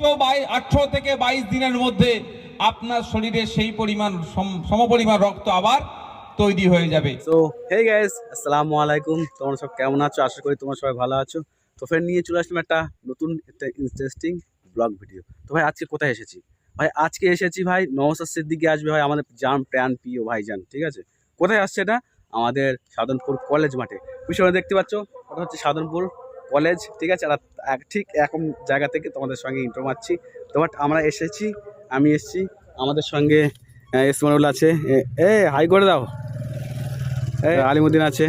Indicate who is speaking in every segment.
Speaker 1: 18 থেকে 22 দিনের মধ্যে আপনার শরীরে সেই পরিমাণ সমপরিমাণ রক্ত আবার তৈরি হয়ে যাবে।
Speaker 2: তো হে গাইস, আসসালামু আলাইকুম। তোমরা সব কেমন আছো? আশা করি তোমরা সবাই ভালো আছো। তো ফ্রেন্ড নিয়ে চলে আসলাম একটা নতুন ইন্টারেস্টিং ব্লগ ভিডিও। তো ভাই আজকে কোথায় এসেছি? ভাই আজকে এসেছি ভাই নওশাদ সিদ্দিকী আসবে ভাই, আমাদের জান প্রাণ প্রিয় ভাইজান, ঠিক আছে? কোথায় আসছে এটা? আমাদের সাধনপুর কলেজ মাঠে। পিছনে দেখতে পাচ্ছ ওটা হচ্ছে সাধনপুর কলেজ, ঠিক আছে? আর ঠিক এরকম জায়গা থেকে তোমাদের সঙ্গে ইন্ট্রো মারছি। তো বাট আমরা এসেছি, আমি এসেছি, আমাদের সঙ্গে ইসমানুল আছে, হাই করে দাও, আলিমুদ্দিন আছে।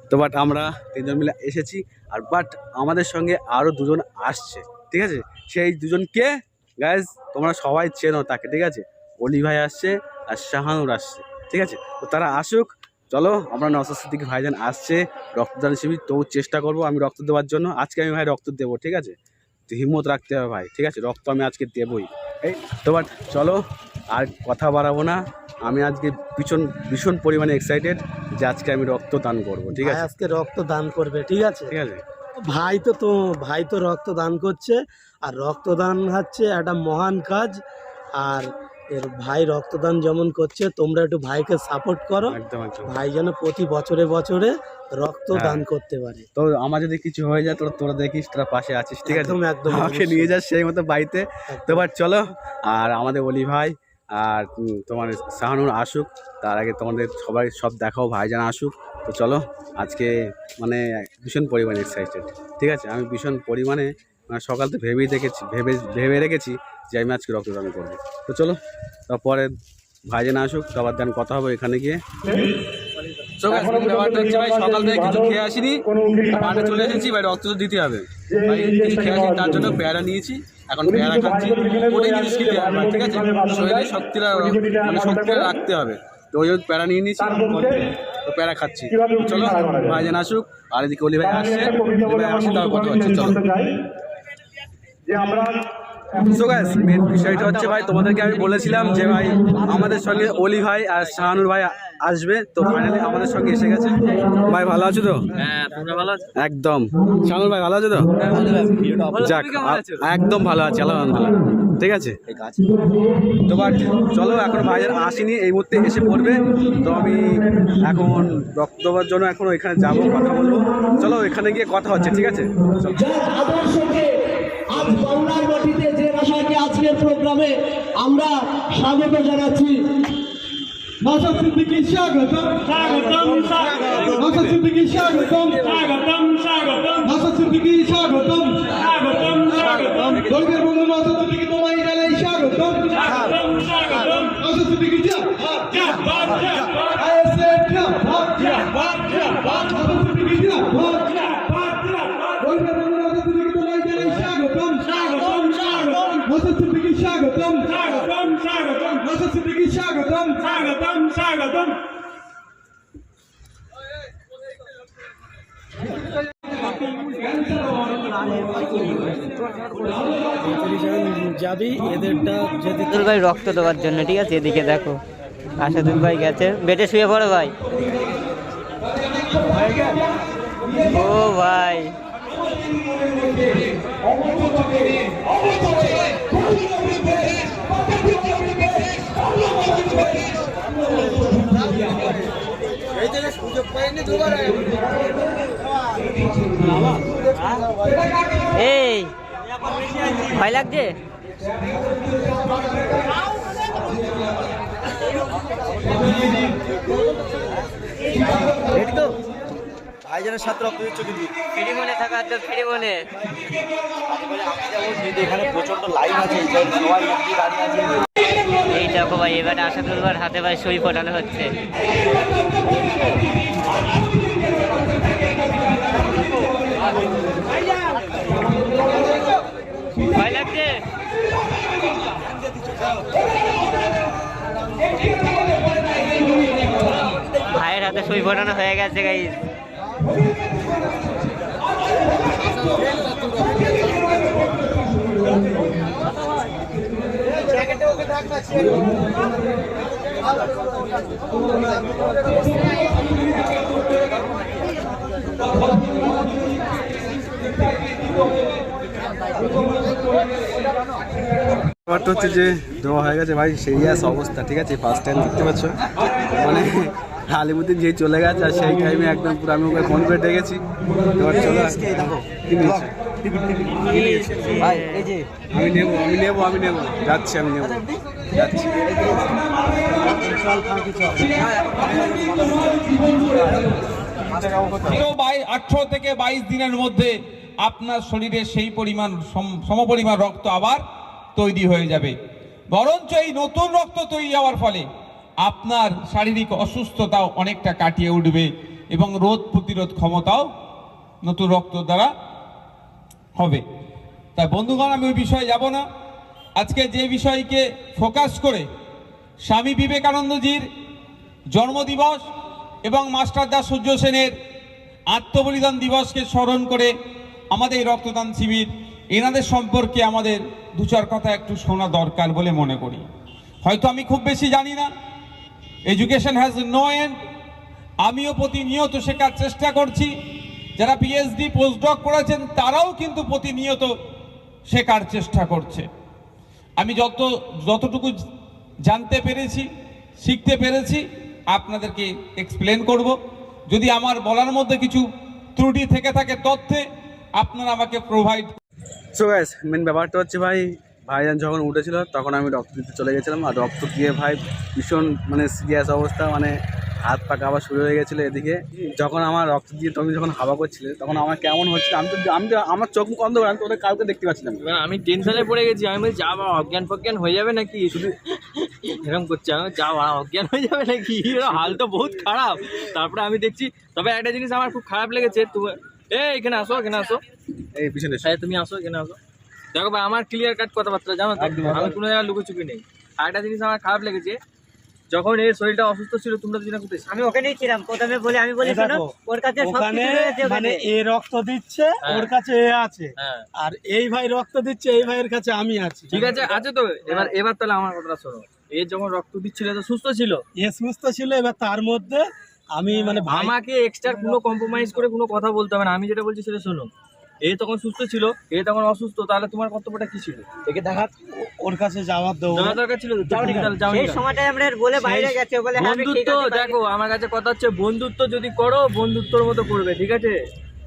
Speaker 2: তো বাট আমরা তিনজন মিলে এসেছি, আর বাট আমাদের সঙ্গে আরও দুজন আসছে, ঠিক আছে? সেই দুজনকে গাইজ তোমরা সবাই চেনো তাকে, ঠিক আছে? অলি ভাই আসছে আর শাহানুর আসছে, ঠিক আছে? তো তারা আসুক, চলো। আমরা নওশাদ সিদ্দিকী ভাইজান আসছে রক্তদান শিবির, তো চেষ্টা করবো আমি রক্ত দেওয়ার জন্য। আজকে আমি ভাই রক্ত দেবো, ঠিক আছে? তো হিম্মত রাখতে হবে ভাই, ঠিক আছে? রক্ত আমি আজকে দেবই। এই তো বাট চলো, আর কথা বাড়াবো না। আমি আজকে ভীষণ পরিমাণে এক্সাইটেড যে আজকে আমি রক্ত দান করবো, ঠিক আছে?
Speaker 3: আজকে রক্ত দান করবে, ঠিক আছে?
Speaker 2: ঠিক আছে
Speaker 3: ভাই তো রক্ত দান করছে, আর রক্তদান হচ্ছে একটা মহান কাজ। আর এর ভাই রক্তদান যেমন করছে, তোমরা একটু ভাইকে সাপোর্ট করো।
Speaker 2: একদম একদম।
Speaker 3: ভাই যেন প্রতি বছরে বছরে রক্ত দান করতে পারে।
Speaker 2: তো আমার যদি কিছু হয়ে যায় তোরা দেখিস, তোরা পাশে আছিস, ঠিক আছে?
Speaker 3: একদম একদম,
Speaker 2: আমাকে নিয়ে যাস সেই মতো বাড়িতে। তো এবার চলো, আর আমাদের অলি ভাই আর তোমার শাহানুর আসুক, তার আগে তোমাদের সবাই সব দেখাও, ভাইজান আসুক। তো চলো, আজকে মানে ভীষণ পরিমাণে এক্সাইটেড, ঠিক আছে? আমি ভীষণ পরিমাণে সকাল তো ভেবে রেখেছি যে আমি আজকে রক্তদান করবো। তো চলো, তারপরে ভাইজান আসুক, সবার দান কথা হবে এখানে গিয়ে। ব্যাপারটা হচ্ছে ভাই, সকাল থেকে কিছু খেয়ে আসিনি, মাঠে চলে এসেছি ভাই, রক্ত তো দিতে হবে ভাই। কিছু খেয়ে আসিনি, তার জন্য পেয়ারা নিয়েছি, এখন পেয়ারা খাচ্ছি। ওটাই জিনিস খেতে হবে, ঠিক আছে? শরীরে শক্তিটা রাখতে হবে, তো ওই জন্য প্যারা নিয়ে নিয়েছি, তো প্যারা খাচ্ছি। চলো ভাইজান আসুক, আর এদিকে অলি ভাই আসছে, তার কথা হচ্ছে। চলো। সো গাইস, মেন বিষয়টা হচ্ছে ভাই, তোমাদেরকে আমি বলেছিলাম যে ভাই আমাদের সঙ্গে অলি ভাই আর শাহানুর ভাই আসবে, তো ফাইনালি আমাদের সঙ্গে এসে গেছে। ভাই ভালো আছো তো?
Speaker 4: হ্যাঁ, তোমরা ভালো আছো?
Speaker 2: একদম। শাহানুর ভাই ভালো আছো তো? যাক, একদম ভালো আছে, আলহামদুলিল্লাহ, ঠিক আছে? তো বাট চলো, এখন ভাইজান আসেনি, এই মুহূর্তে এসে পড়বে। তো আমি এখন রক্ত দেওয়ার জন্য এখন ওইখানে যাবো, কথা বলবো। চলো এখানে গিয়ে কথা হচ্ছে, ঠিক আছে?
Speaker 5: আজ বাংলার মাটিতে যে ভাষাকে আজকের প্রোগ্রামে আমরা স্বাগত জানাচ্ছি। নওশাদ সিদ্দিকী স্বাগতম, স্বাগতম, স্বাগতম। নওশাদ সিদ্দিকী স্বাগতম, স্বাগতম, স্বাগতম। নওশাদ সিদ্দিকী স্বাগতম, স্বাগতম, স্বাগতম। দলগের বন্ধু নওশাদ সিদ্দিকী তোমায় জানাই স্বাগতম, স্বাগতম, স্বাগতম। নওশাদ সিদ্দিকী জিন্দাবাদ, জিন্দাবাদ, জিন্দাবাদ। আইএসএ জিন্দাবাদ, জিন্দাবাদ, জিন্দাবাদ। নওশাদ সিদ্দিকী জিন্দাবাদ, জিন্দাবাদ, জিন্দাবাদ। দলগের বন্ধু নওশাদ সিদ্দিকী তোমায় জানাই স্বাগতম, স্বাগতম, স্বাগতম। নওশাদ সিদ্দিকী স্বাগতম, স্বাগতম, স্বাগতম। নওশাদ সিদ্দিকী স্বাগতম, স্বাগতম, স্বাগতম।
Speaker 3: যাবি এদেরটা যদি
Speaker 4: তোর ভাই রক্ত দেওয়ার জন্য, ঠিক আছে? এদিকে দেখো, আশাদুল ভাই গেছে, বেডে শুয়ে পড়ো ভাই। ও ভাই, এই ভয় লাগছে?
Speaker 2: ভাইজানের সাথে রক্ত দিচ্ছ কিন্তু
Speaker 4: ফিরি মনে থাকা তো ফিরি মনে।
Speaker 2: এখানে প্রচন্ড লাইন আছে, সবাই দাঁড়িয়ে আছে।
Speaker 4: এই দেখো ভাই, এবারে আশাদুল ভাইয়ের হাতে ভাই সই ফোটানো হচ্ছে। ভয় লাগছে? ভাইয়ের হাতে সই ফোটানো হয়ে গেছে গাইস।
Speaker 2: ব্যাপারটা হচ্ছে যে দেওয়া হয়ে গেছে ভাই, সিরিয়াস অবস্থা, ঠিক আছে। ফার্স্ট টাইম দেখতে পাচ্ছ, মানে আলিমুদ্দিন যেই চলে গেছে আর সেই টাইমে একদম পুরো আমি ওকে ফোন করে ডেকেছি। এবার চলে কি নিয়েছে? আমি নেবো যাচ্ছি, আমি নেবো যাচ্ছি।
Speaker 1: ভাই 18 থেকে 22 দিনের মধ্যে আপনার শরীরে সেই পরিমাণ সমপরিমাণ রক্ত আবার তৈরি হয়ে যাবে। বরঞ্চ এই নতুন রক্ত তৈরি হওয়ার ফলে আপনার শারীরিক অসুস্থতাও অনেকটা কাটিয়ে উঠবে এবং রোগ প্রতিরোধ ক্ষমতাও নতুন রক্ত দ্বারা হবে। তাই বন্ধুগণ, আমি ওই বিষয়ে যাব না। আজকে যে বিষয়কে ফোকাস করে স্বামী বিবেকানন্দজির জন্মদিবস এবং মাস্টারদা সূর্য সেনের আত্মবলিদান দিবসকে স্মরণ করে আমাদের এই রক্তদান শিবির, এনাদের সম্পর্কে আমাদের দু চার কথা একটু শোনা দরকার বলে মনে করি। হয়তো আমি খুব বেশি জানি না, এডুকেশন হ্যাজ নো এন্ড। আমিও প্রতিনিয়ত শেখার চেষ্টা করছি। যারা পিএইচডি পোস্টডক করেছেন তারাও কিন্তু প্রতিনিয়ত শেখার চেষ্টা করছে। আমি যতটুকু জানতে পেরেছি, শিখতে পেরেছি, আপনাদেরকে এক্সপ্লেন করব। যদি আমার বলার মধ্যে কিছু ত্রুটি থেকে থাকে তথ্যে, আপনারা আমাকে প্রোভাইড।
Speaker 2: সো গাইস, মেন ব্যাপারটা হচ্ছে ভাইজান যখন উঠেছিল তখন আমি রক্ত দিতে চলে গেছিলাম। আর রক্ত দিয়ে ভাই ভীষণ মানে সিরিয়াস অবস্থা, মানে হাত পা কাঁপা শুরু হয়ে গেছিলো। এদিকে যখন আমার রক্ত দিয়ে তুমি যখন হাওয়া করছিলে তখন আমার কেমন হচ্ছিল, আমি তো আমার চোখ মুখ অন্ধকার, আমি তো ওদের কাউকে দেখতে পাচ্ছিলাম না।
Speaker 6: আমি টেনশনে পড়ে গেছি। আমি বলছি যা বাবা অজ্ঞান ফজ্ঞান হয়ে যাবে নাকি, শুধু এরকম করছে। আমি যা বাবা অজ্ঞান হয়ে যাবে নাকি, হাল তো বহুত খারাপ। তারপরে আমি দেখছি, তবে একটা জিনিস আমার খুব খারাপ লেগেছে। তুমি এখানে আসো, এখানে আসো,
Speaker 2: এই পিছনে
Speaker 6: তুমি আসো, এখানে আসো। দেখো ভাই, আমার ক্লিয়ার কাট কথাবার্তা, জানো তো, আমি কোনো জায়গায় লুকোচুপি নেই। আর একটা জিনিস আমার খারাপ লেগেছে, যখন এর শরীরটা অসুস্থ ছিল তোমরা দুজনে কোথায়?
Speaker 4: আমি ওখানেই ছিলাম, প্রথমে বলে আমি বলি শোনো, ওর কাছে
Speaker 3: ওখানে মানে এ রক্ত দিচ্ছে, ওর কাছে এ আছে, আর এই ভাই রক্ত দিচ্ছে, এই ভাইয়ের কাছে আমি আছি।
Speaker 6: ঠিক আছে, আছে তো। এবার তাহলে আমার কথাটা শোনো। এ যখন রক্ত দিচ্ছিল তো সুস্থ ছিল,
Speaker 3: এ সুস্থ ছিল। এবার তার মধ্যে আমি মানে
Speaker 6: আমাকে এক্সট্রা কোনো কম্প্রোমাইজ করে কোনো কথা বলতে হবে না। আমি যেটা বলছি সেটা শোনো। এ তখন সুস্থ ছিল, এ তখন অসুস্থ, তাহলে তোমার কর্তব্যটা কি ছিল?
Speaker 3: একে দেখা ওর কাছে যাওয়ার
Speaker 6: দরকার ছিল।
Speaker 4: সেই সময়টাই আমরা বলে বাইরে গেছে বলে হ্যাঁ,
Speaker 6: বন্ধুত্ব, দেখো আমার কাছে কথা হচ্ছে, বন্ধুত্ব যদি করো বন্ধুত্বর মতো করবে, ঠিক আছে?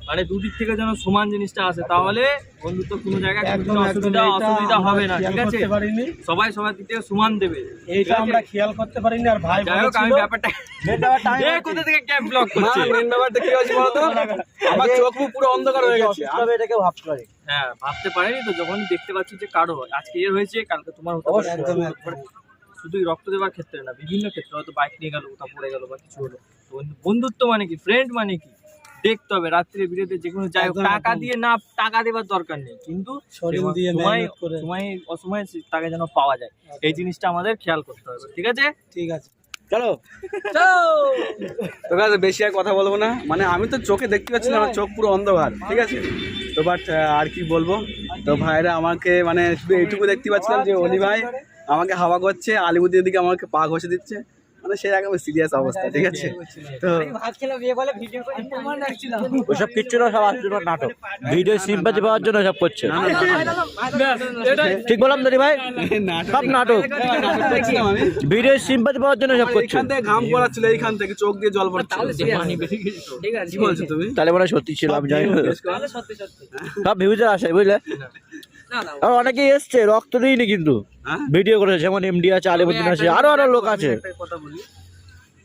Speaker 6: মানে দুদিক থেকে যেন সমান জিনিসটা আসে, তাহলে বন্ধুত্ব কোনো জায়গায় অসুবিধা হবে না, ঠিক আছে? সবাই সবার দিক থেকে সমান দেবে,
Speaker 3: এইটা আমরা খেয়াল করতে পারিনি। আর ভাই
Speaker 6: যাই হোক, আমি ব্যাপারটা কোথা থেকে ক্যাম্প ব্লক করছে,
Speaker 2: ব্যাপারটা কি হয়েছে বলতো, আমার চোখ মুখ পুরো অন্ধকার হয়ে গেছে।
Speaker 3: আমি এটাকে ভাবতে পারি।
Speaker 6: হ্যাঁ, ভাবতে পারেনি তো। যখন দেখতে পাচ্ছি যে কারো আজকে এর হয়েছে, কালকে তোমার হতে পারে। শুধু রক্ত দেওয়ার ক্ষেত্রে না, বিভিন্ন ক্ষেত্রে, হয়তো বাইক নিয়ে গেল, কোথাও পড়ে গেল বা কিছু হলো। বন্ধুত্ব মানে কি, ফ্রেন্ড মানে কি দেখতে হবে। রাত্রে বিরেতে যে কোনো, যাই হোক, টাকা দিয়ে না, টাকা দেওয়ার দরকার নেই, কিন্তু সময় অসময়ে তাকে যেন পাওয়া যায়, এই জিনিসটা আমাদের খেয়াল করতে হবে, ঠিক আছে?
Speaker 3: ঠিক আছে,
Speaker 2: চলো তো গাইস, বেশি আর কথা বলবো না। মানে আমি তো চোখে দেখতে পাচ্ছি না, আমার চোখ পুরো অন্ধকার, ঠিক আছে? তো বাট আর কি বলবো, তো ভাইরা আমাকে মানে শুধু এইটুকু দেখতে পাচ্ছিলাম যে অলি ভাই আমাকে হাওয়া করছে, আলিমুদ্দিনের দিকে আমাকে পা ঘষে দিচ্ছে, মানে সে একেবারে সিরিয়াস অবস্থা, ঠিক আছে? তো
Speaker 7: ওসব কিচ্ছু না, সব আসলে নাটক, ভিডিও সিম্পাথি পাওয়ার জন্য সব করছে। ঠিক বললাম দাদি ভাই, সব নাটক, ভিডিও সিম্পাথি পাওয়ার জন্য সব করছে।
Speaker 2: এখান থেকে ঘাম পড়াচ্ছিল, এইখান থেকে চোখ দিয়ে জল পড়ছিল। কি বলছো তুমি?
Speaker 7: তাহলে মনে হয় সত্যি ছিল, আমি জানি না। সব ভিউজের আশায়, বুঝলে? আর অনেকেই এসছে, রক্ত দিইনি কিন্তু ভিডিও করেছে, যেমন এমডি আছে, আলিমুদ্দিন আছে, আরো লোক আছে।
Speaker 6: কথা বলি,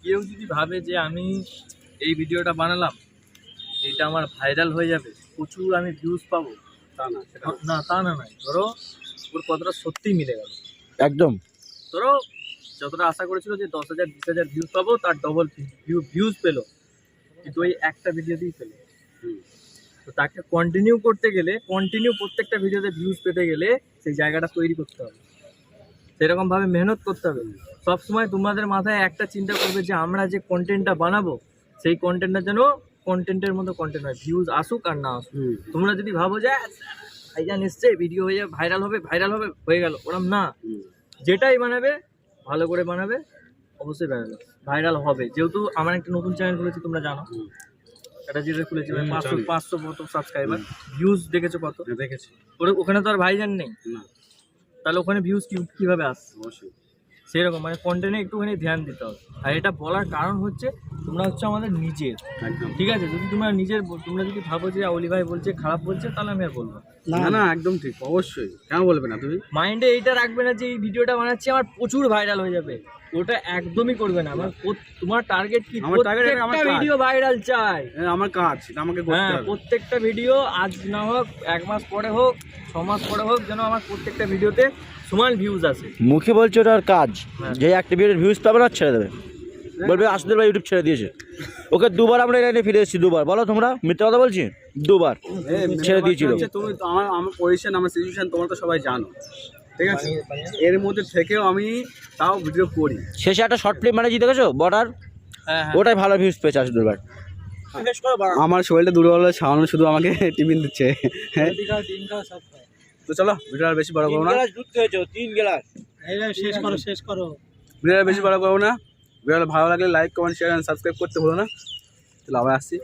Speaker 6: কেউ যদি ভাবে যে আমি এই ভিডিওটা বানালাম, এটা আমার ভাইরাল হয়ে যাবে, প্রচুর আমি ভিউজ পাবো, তা না নয়। ধরো ওর কথাটা সত্যিই মিলে গেল,
Speaker 7: একদম।
Speaker 6: ধরো যতটা আশা করেছিল যে 10,000 20,000 ভিউজ পাবো, তার ডবল ভিউজ পেলো, কিন্তু ওই একটা ভিডিওতেই পেলো। তো তাকে কন্টিনিউ করতে গেলে, প্রত্যেকটা ভিডিওতে ভিউজ পেতে গেলে সেই জায়গাটা তৈরি করতে হবে, সেরকমভাবে মেহনত করতে হবে। সবসময় তোমাদের মাথায় একটা চিন্তা করবে যে আমরা যে কন্টেন্টটা বানাবো, সেই কন্টেন্টটা যেন কন্টেন্টের মতো কন্টেন্ট হয়, ভিউজ আসুক আর না আসুক। তোমরা যদি ভাবো যে ভাইজান এসছে, ভিডিও হয়ে যাবে, ভাইরাল হবে, হয়ে গেল, ওরম না। যেটাই বানাবে ভালো করে বানাবে, অবশ্যই ভাইরাল হবে। যেহেতু আমার একটা নতুন চ্যানেল খুলেছি, তোমরা জানো, একটা যেটা খুলেছি ভাই 500 মতো সাবস্ক্রাইবার, ভিউজ দেখেছো কত?
Speaker 2: দেখেছি।
Speaker 6: ওখানে তো আর ভাইজান নেই,
Speaker 2: না
Speaker 6: তাহলে ওখানে ভিউজ কিভাবে আসছে?
Speaker 2: অবশ্যই।
Speaker 6: সেরকম মানে কন্টেন্টে একটুখানি ধ্যান দিতে হবে। আর এটা বলার কারণ হচ্ছে তোমরা হচ্ছে আমাদের নিজের,
Speaker 2: একদম।
Speaker 6: ঠিক আছে? যদি তোমরা তোমরা যদি ভাবো যে অলি ভাই বলছে খারাপ বলছে, তাহলে আমি আর বলবো
Speaker 2: না না একদম ঠিক, অবশ্যই। কেন বলবে না তুমি?
Speaker 6: মাইন্ডে এইটা রাখবে না যে এই ভিডিওটা বানাচ্ছি আমার প্রচুর ভাইরাল হয়ে যাবে, ওটা একদমই করবে না। আমার তোমার টার্গেট কি?
Speaker 2: আমার target আমার
Speaker 6: প্রত্যেকটা
Speaker 2: কাজ।
Speaker 6: ভিডিও ভাইরাল চাই।
Speaker 2: আমার কাজ, এটা আমাকে করতে
Speaker 6: হ্যাঁ,
Speaker 2: হবে।
Speaker 6: প্রত্যেকটা ভিডিও আজ না হোক, 1 মাস পরে হোক, 6 মাস পরে হোক, যেন আমার প্রত্যেকটা ভিডিওতে সমান ভিউজ আসে।
Speaker 7: মুখে বলছে ওটার কাজ, যে একটা ভিডিওর ভিউজ পাবে না ছেড়ে দেবে, বলবে আসুদুল ভাই ইউটিউব ছেড়ে দিয়েছে। ওকে দুবার আমরা এনে ফিরে এসেছি, দুবার। বলো তোমরা মিথ্যা কথা বলছি? দুবার ছেড়ে দিয়েছিল।
Speaker 2: তুমি তো আমার পজিশন, আমার সিচুয়েশন তোমরা তো সবাই জানো, ঠিক আছে? এর মধ্যে থেকেও আমি তাও ভিডিও করি।
Speaker 7: শেষে একটা শর্ট ফিল্ম বানিয়েছি, দেখেছো বর্ডার? ওটাই ভালো ভিউজ পেয়েছে আসুদুল ভাই।
Speaker 2: আমার শরীরটা দুর্বল হলে সামান্য শুধু আমাকে টিফিন দিচ্ছে। হ্যাঁ, তো চলো ভিডিও আর বেশি বড় করবো না।
Speaker 7: 3 গ্লাস।
Speaker 3: শেষ করো।
Speaker 2: ভিডিও আর বেশি বড় করবো না। ভিডিও ভালো লাগলে like, comment, share and subscribe করতে ভুলো না। তাহলে আবার আসছি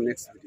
Speaker 2: নেক্সট ভিডিও।